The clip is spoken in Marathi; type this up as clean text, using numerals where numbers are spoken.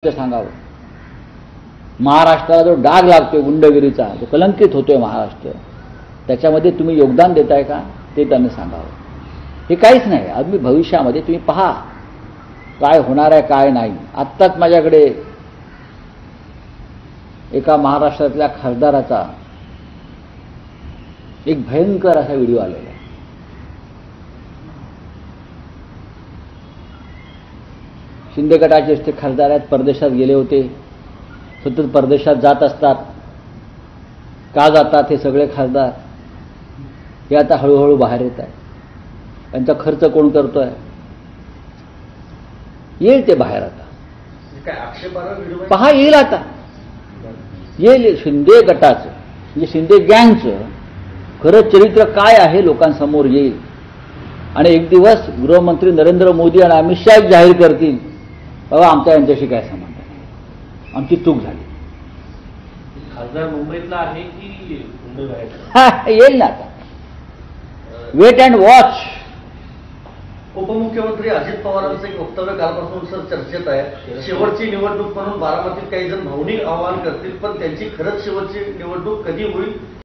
ते सांगावं. महाराष्ट्राला जो डाग लागतोय गुंडगिरीचा, जो कलंकित होतोय महाराष्ट्र, त्याच्यामध्ये तुम्ही योगदान देताय का ते त्यांनी सांगावं. हे काहीच नाही. अगदी भविष्यामध्ये तुम्ही पहा काय होणार आहे काय नाही. आत्ताच माझ्याकडे एका महाराष्ट्रातल्या खासदाराचा एक भयंकर असा व्हिडिओ आलेला आहे. शिंदे गटाचे ते खासदार आहेत, परदेशात गेले होते, सतत परदेशात जात असतात. का जातात हे सगळे खासदार? हे आता हळूहळू बाहेर येत आहे. त्यांचा खर्च कोण करतोय? येईल ते बाहेर आता. पहा येईल आता, येईल शिंदे गटाचं म्हणजे शिंदे गँगचं खरं चरित्र काय आहे लोकांसमोर येईल. आणि एक दिवस गृहमंत्री नरेंद्र मोदी आणि अमित शाह जाहीर करतील, बाबा आमचा यांच्याशी काय संबंध आहे, आमची चूक झाली. खासदार मुंबईतला आहे की येईल ना आता. Wait and watch. उपमुख्यमंत्री अजित पवारांचं एक वक्तव्य कालपासून सर चर्चेत आहे. शेवटची निवडणूक म्हणून बारामतीत काही जण भावनिक आवाहन करतील, पण त्यांची खरंच शेवटची निवडणूक कधी होईल